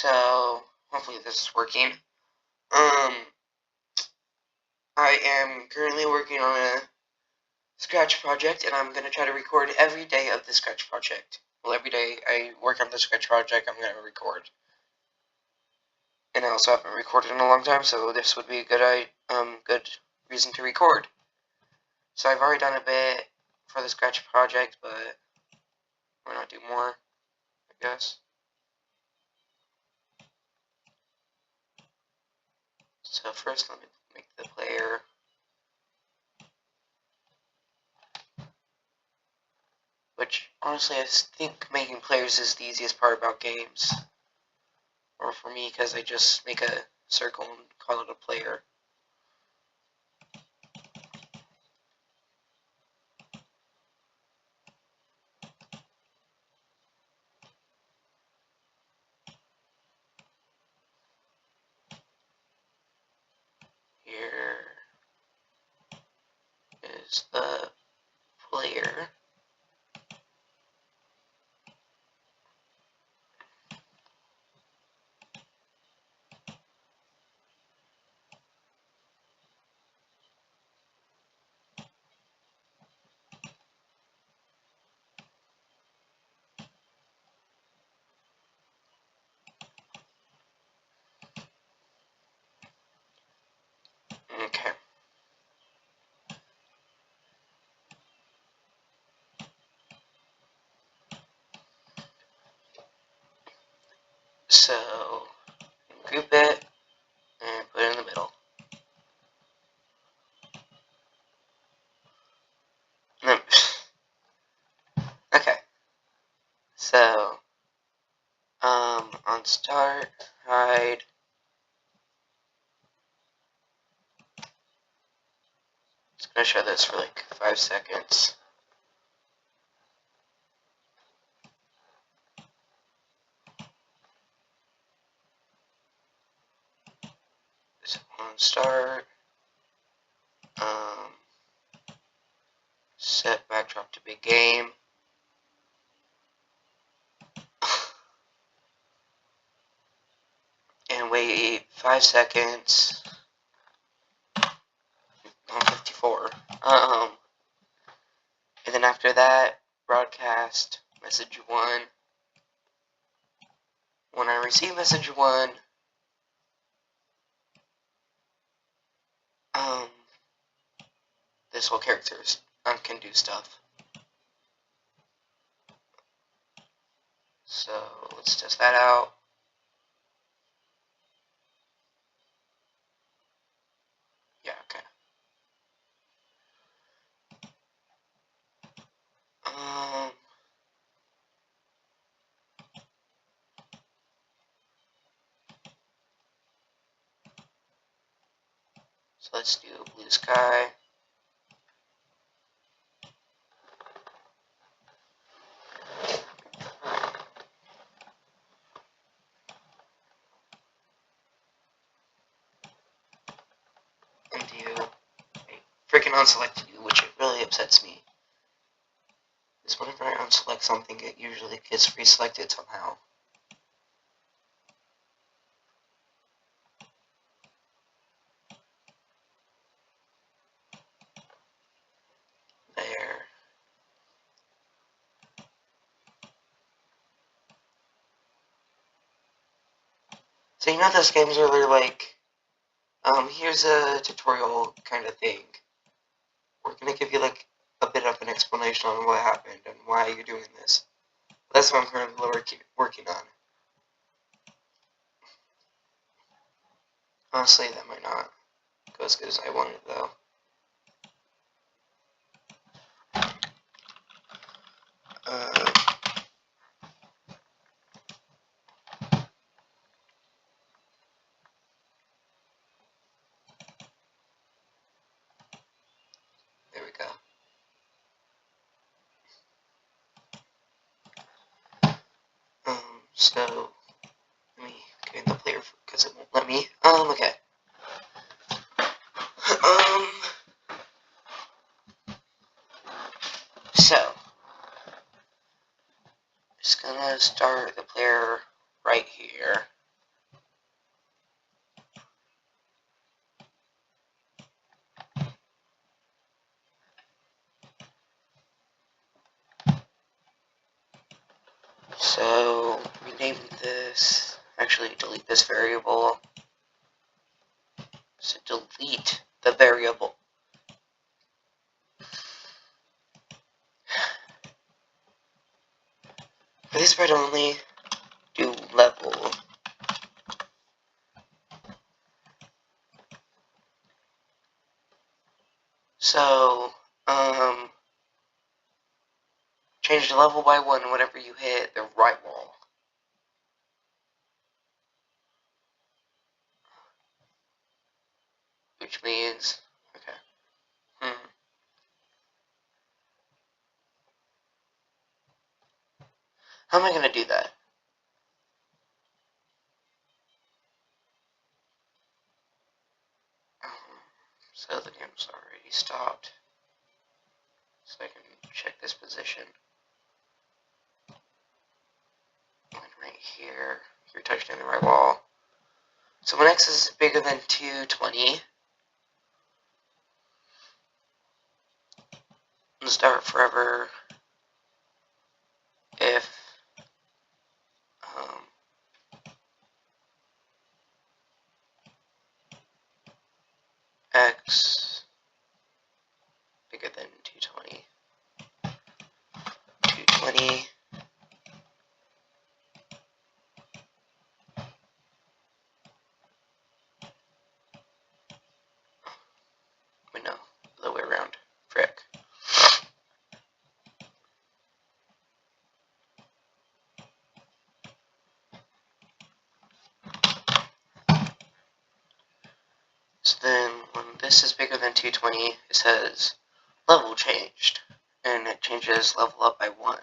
So, hopefully this is working. I am currently working on a Scratch project, and I'm going to try to record every day of the Scratch project. Well, every day I work on the Scratch project, I'm going to record. And I also haven't recorded in a long time, so this would be a good reason to record. So I've already done a bit for the Scratch project, but why not do more, I guess. So first, let me make the player. Which, honestly, I think making players is the easiest part about games. Or for me, because I just make a circle and call it a player. Here is the player. Okay. So, group it and put it in the middle. Okay. So, on start, hide. Just gonna show this for like 5 seconds. So on start, set backdrop to big game. And wait 5 seconds. 54. And then after that, broadcast message 1. When I receive message 1, this whole character can do stuff. So let's test that out. Yeah, okay. So let's do blue sky. And do a freaking unselect you, which it really upsets me. Because whenever I unselect something, it usually gets reselected somehow. There. So you know those games where they're like, here's a tutorial kind of thing. We're gonna give you like a bit of an explanation on what happened and why you're doing this. That's what I'm currently working on. Honestly, that might not go as good as I wanted, though. There we go. So, let me get in the player because it won't let me. Okay. So, just gonna start the player right here. name this, actually delete this variable. So delete the variable. For this part only, do level. So, change the level by 1 whenever you hit the right wall. Which means, okay. How am I going to do that? So the game's already stopped. So I can check this position. And right here, you're touching the right wall. So when x is bigger than 220, and start forever if x bigger than 220. 220. Wait, no, the other way around. Frick. So then, when this is bigger than 220, it says level changed, and it changes level up by 1.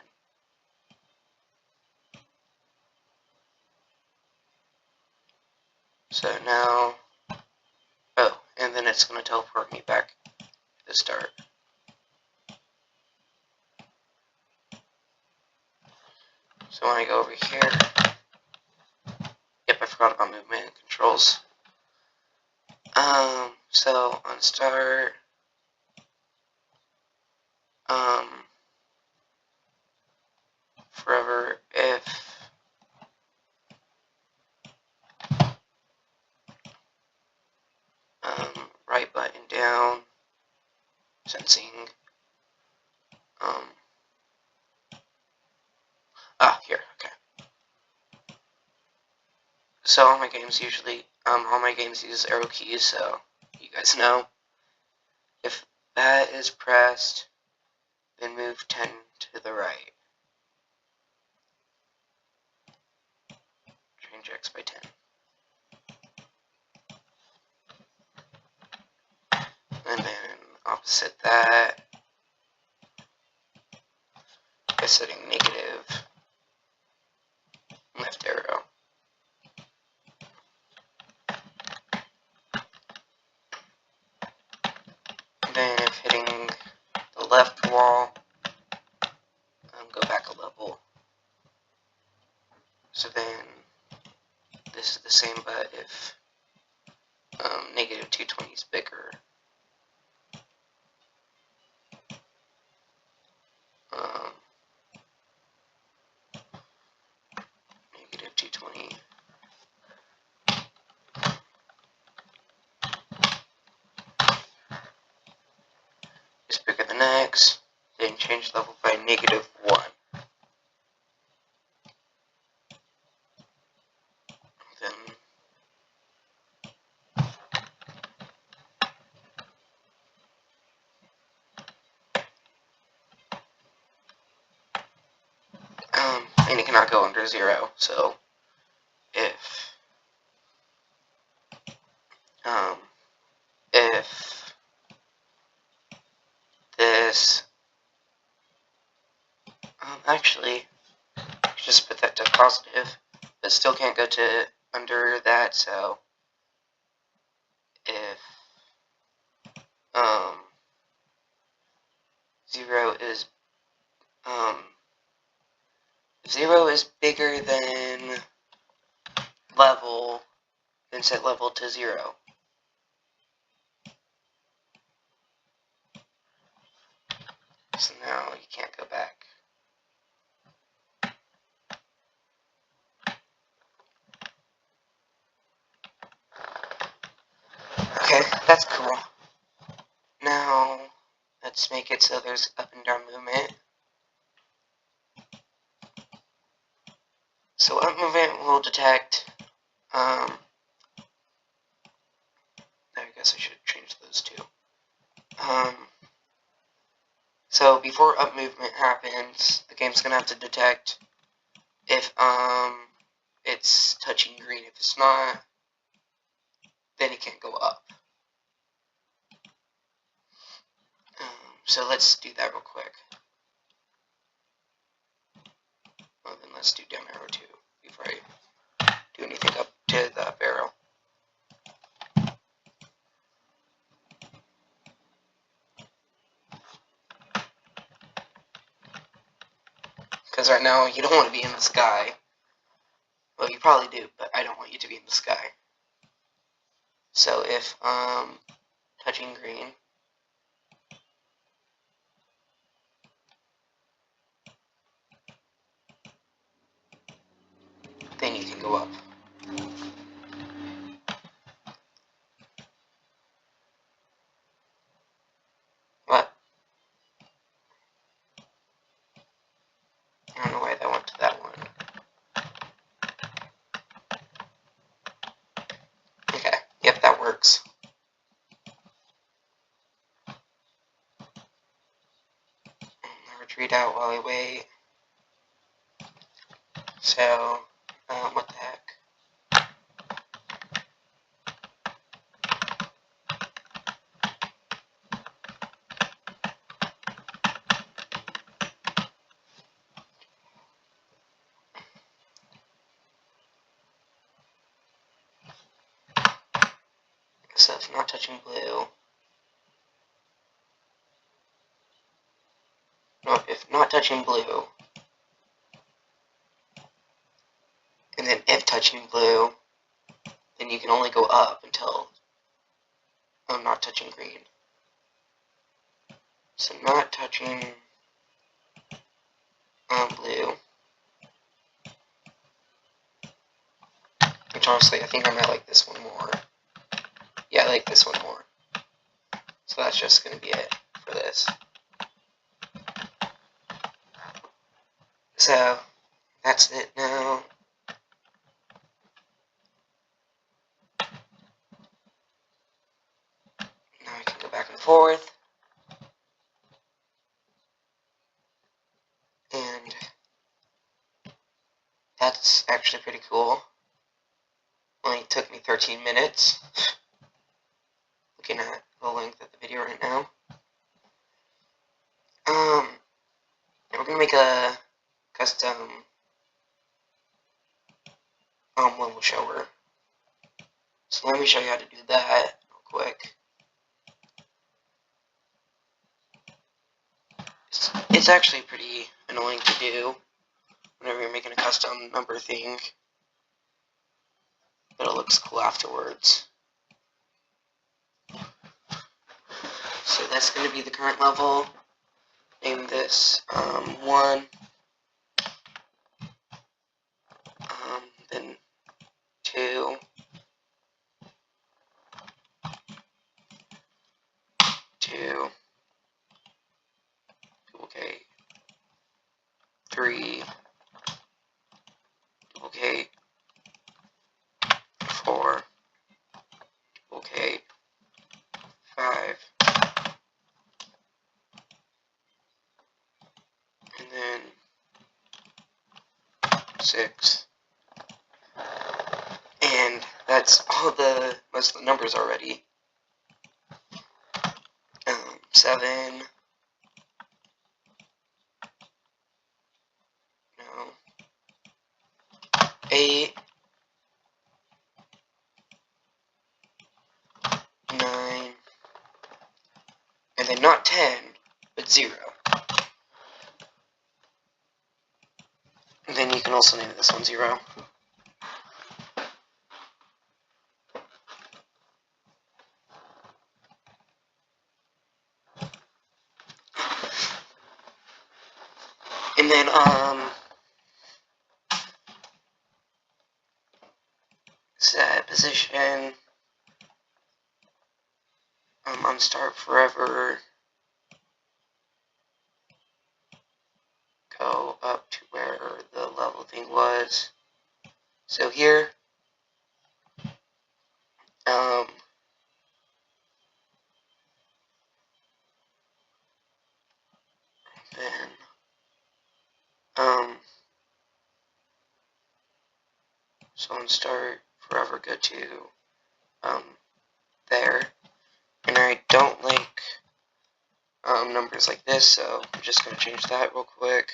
So now, oh, and then it's going to teleport me back to the start. So when I go over here, yep, I forgot about movement controls. So on start, forever if right button down, sensing, here, okay. So all my games use arrow keys, so you guys know. If that is pressed, then move 10 to the right. Change x by 10. And then opposite that, by setting negative left arrow. And then if hitting the left wall, go back a level. So then this is the same, but if negative 220 is bigger, negative 220 is bigger than x, then change level by negative 1. Then and it cannot go under 0, so if this actually just put that to positive, but still can't go to under that, so if 0 is if 0 is bigger than level, then set level to 0. So now you can't go back. that's cool. Now, let's make it so there's up and down movement. So up movement will detect, I guess I should change those two. So before up movement happens, the game's gonna have to detect if, it's touching green. If it's not, then it can't go up. So let's do that real quick. Well, then let's do down arrow 2 before I do anything up to the up arrow. Because right now, you don't want to be in the sky. Well, you probably do, but I don't want you to be in the sky. So if, touching green, then you can go up. What? I don't know why that went to that one. Okay, yep, that works. I'll retreat out while I wait. So, what the heck? So if not touching blue, no, if not touching blue, and then if touching blue, then you can only go up until I'm not touching green. So not touching blue, which honestly I think I might like this one more. Yeah, I like this one more. So that's just going to be it for this. So that's it now. Now I can go back and forth. And that's actually pretty cool. Only took me 13 minutes. Looking at the length of the video right now. We're gonna make a custom level shower. So let me show you how to do that real quick. It's actually pretty annoying to do whenever you're making a custom number thing, but it looks cool afterwards. So that's going to be the current level. Name this 1, then 2, 2, okay, 3, okay, 4, okay, 5, and then 6, and that's all the most of the numbers already. 7, no, 8, 9, and then not 10, but 0. And then you can also name this one 0. And then, set position, on Start Forever, go up to where the level thing was. So here, then, so on Start Forever, go to, there, and I don't like, numbers like this, so I'm just going to change that real quick.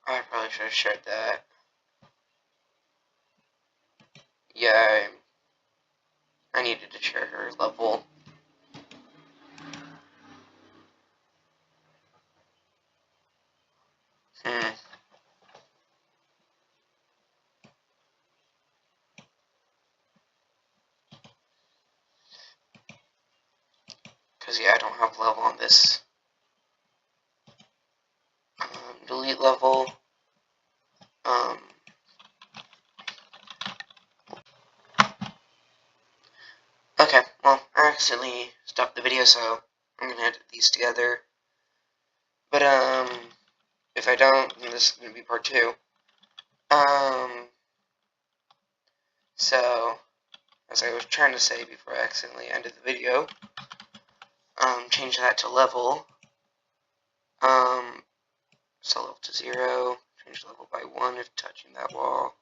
I probably should have shared that. Yeah, I needed to share her level. Because, yeah, I don't have level on this. Delete level. Okay, well, I accidentally stopped the video, so I'm gonna edit these together. But, if I don't, then this is gonna be part 2. So, as I was trying to say before I accidentally ended the video, change that to level. So level to 0, change level by 1 if touching that wall.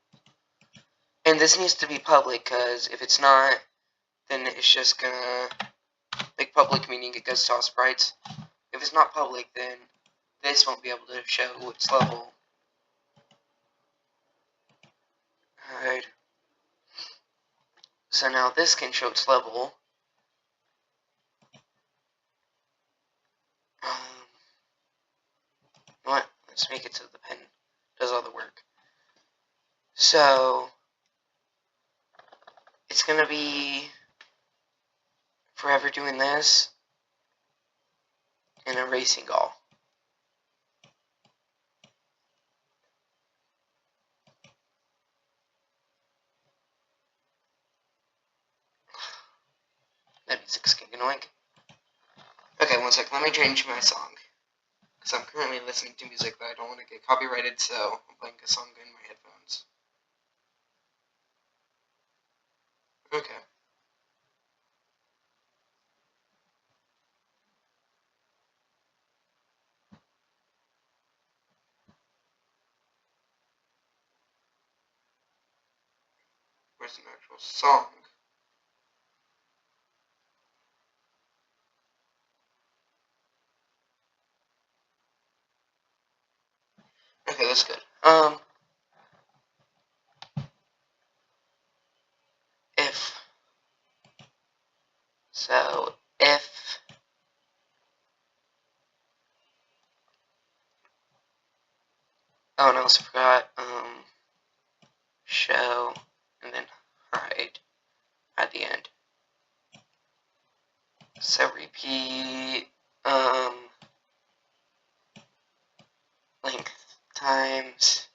And this needs to be public, because if it's not, then it's just gonna, like, public meaning it goes to all sprites. If it's not public, then this won't be able to show its level. Alright. So now this can show its level. What? Let's make it so the pen does all the work. So it's gonna be forever doing this and erasing all. That music's getting annoying. Okay, one sec. Let me change my song. Because I'm currently listening to music that I don't want to get copyrighted, so I'm playing a song in my headphones. Okay. Where's the actual song? Okay, that's good. If. So, if. Oh, no, I also forgot, show, and then hide at the end. So repeat, length times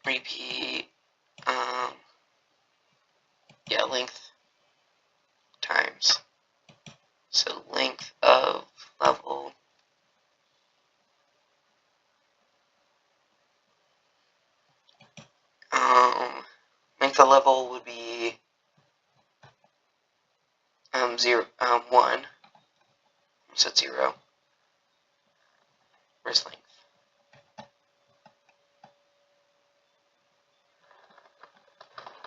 repeat, yeah, length times, so length of level, length of level would be, 1, so 0, where's length?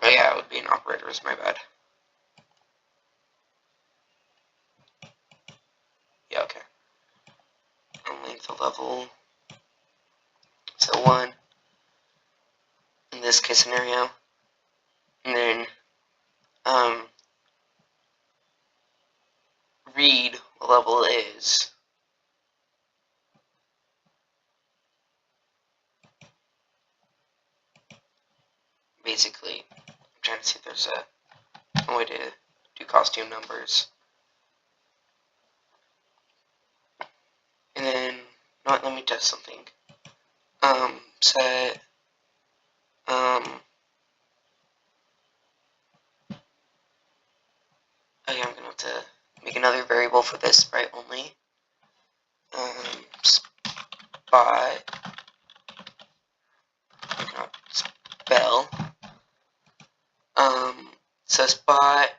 Oh yeah, it would be an operator, is my bad. Yeah, okay. Length of level, so 1, in this case scenario, and then, read what level is. Basically, I'm trying to see if there's a way to do costume numbers. And then Not, let me test something. Set, okay, I'm gonna have to make another variable for this sprite only. Spot, not spell. So spot,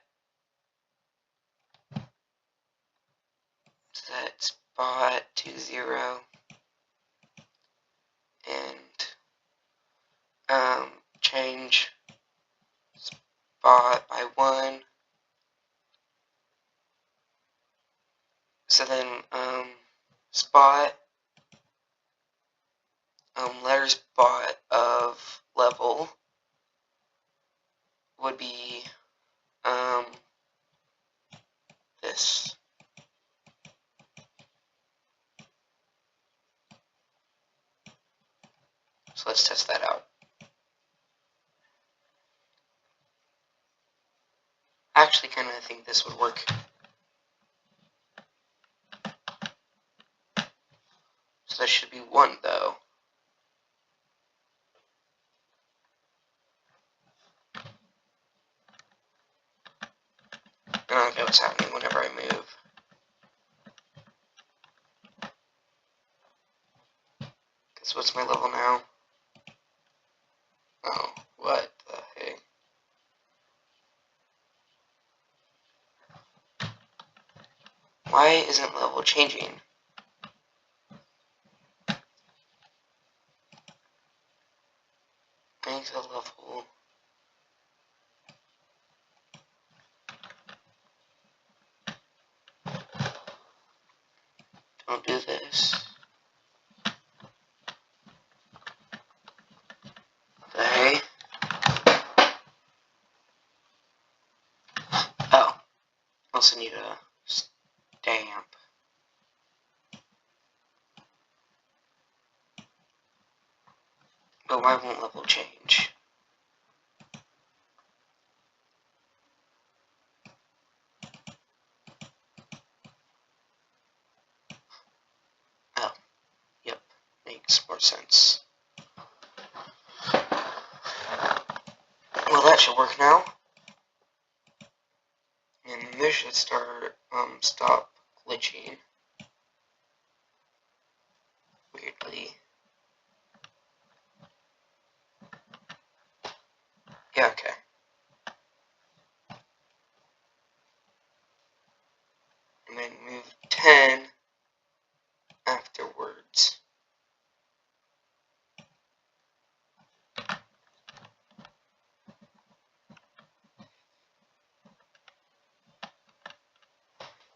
set spot to 0, and, change spot by 1. So then, spot, letter spot of level would be, this. So let's test that out. I actually kind of think this would work. So that should be 1, though. I don't get what's happening whenever I move. Because what's my level now? Oh, what the heck? Why isn't level changing? Make the level. Don't do this. Okay. Oh. Also need a stamp. But why won't level change? Oh. Yep. Makes more sense. Well, that should work now. And this should start, stop glitching. Weirdly. Yeah, okay. And then move 10 afterwards.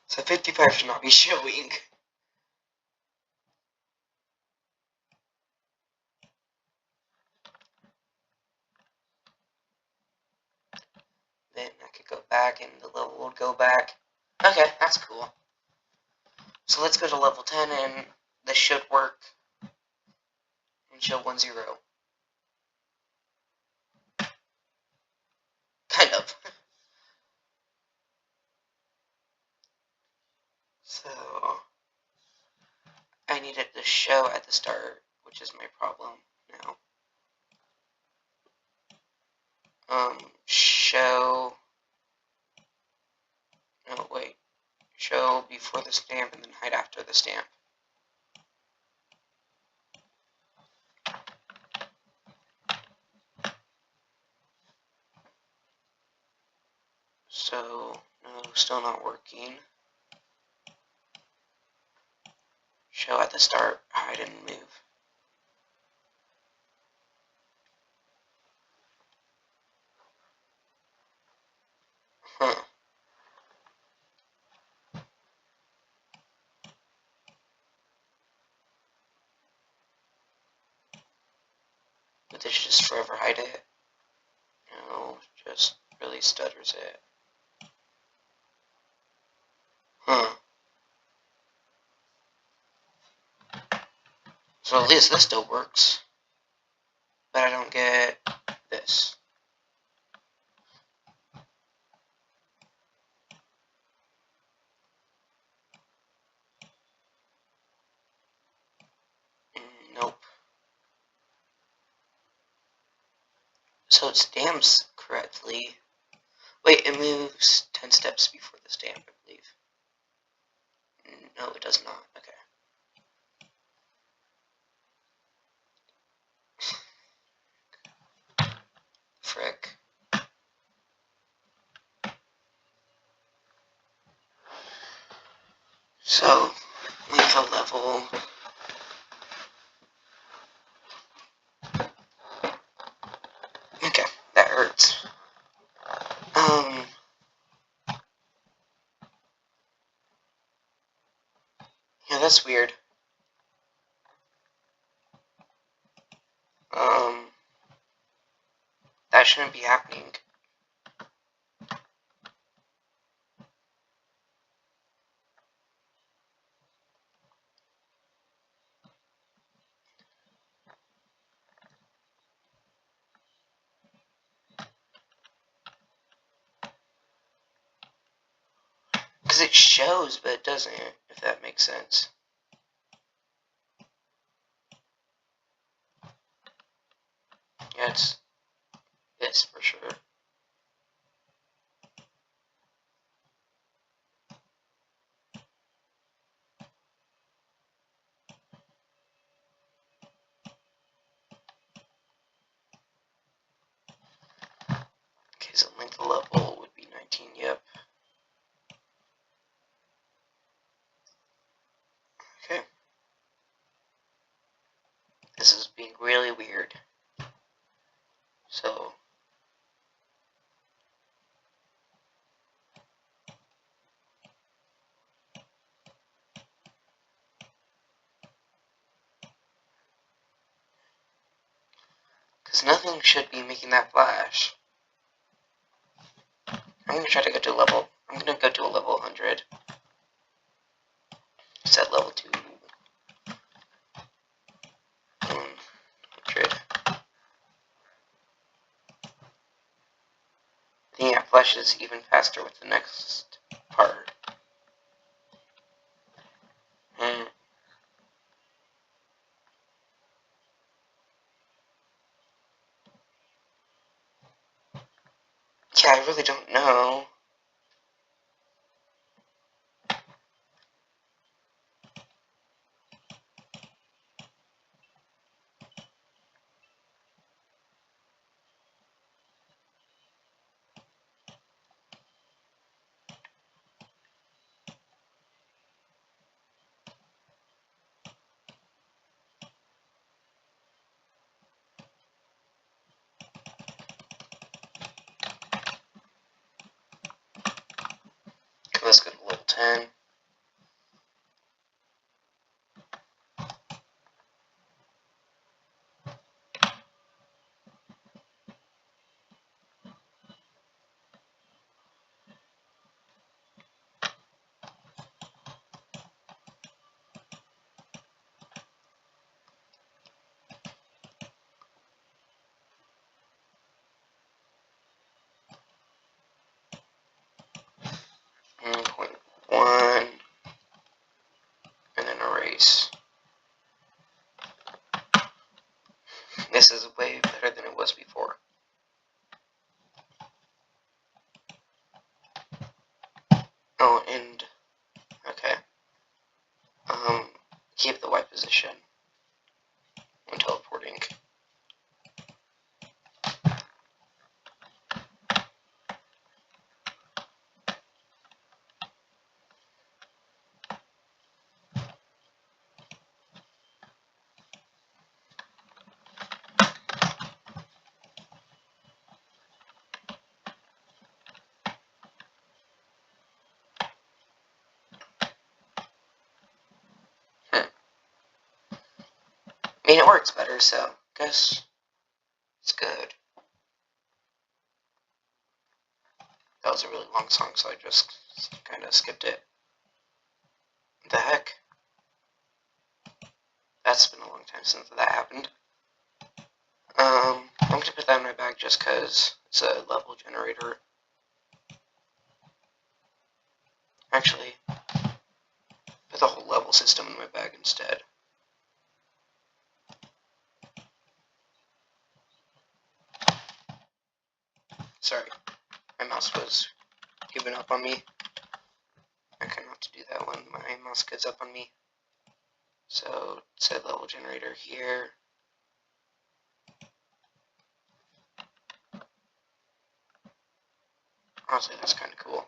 So 55 should not be showing. Then I could go back and the level would go back. Okay, that's cool. So let's go to level 10 and this should work. And show 1, 0. Kind of. So I need it to show at the start, which is my problem now. Show. No, wait. Show before the stamp and then hide after the stamp. So, no, still not working. Show at the start, hide and move. Huh. But this should just forever hide it. No, just really stutters it. Huh. So at least this still works. But I don't get this. So it stamps correctly. Wait, it moves 10 steps before the stamp, I believe. No, it does not. Okay. Frick. So, leave a level. Okay, that hurts. Yeah, that's weird. That shouldn't be happening. Because it shows, but it doesn't, if that makes sense. Yeah, it's this for sure. Okay, so length level would be 19, yep. Okay. This is being really weird. So, because nothing should be making that flash. I'm going to try to go to a level. I'm going to go to a level 100. Set level to 100. I think it flashes even faster with the next part. Yeah, I really don't know. Let's go to level 10. And 0.1. And then erase. This is way better than it was before. Oh, and okay. Keep the Y position when teleporting. I mean, it works better, so I guess it's good. That was a really long song, so I just kind of skipped it. What the heck? That's been a long time since that happened. I'm going to put that in my bag just because it's a level generator. Actually, put the whole level system in my bag instead. Sorry, my mouse was giving up on me. I cannot do that when my mouse gives up on me. So set level generator here. Honestly, that's kind of cool.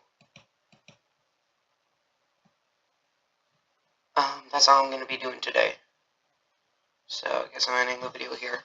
That's all I'm going to be doing today. So I guess I'm ending the video here.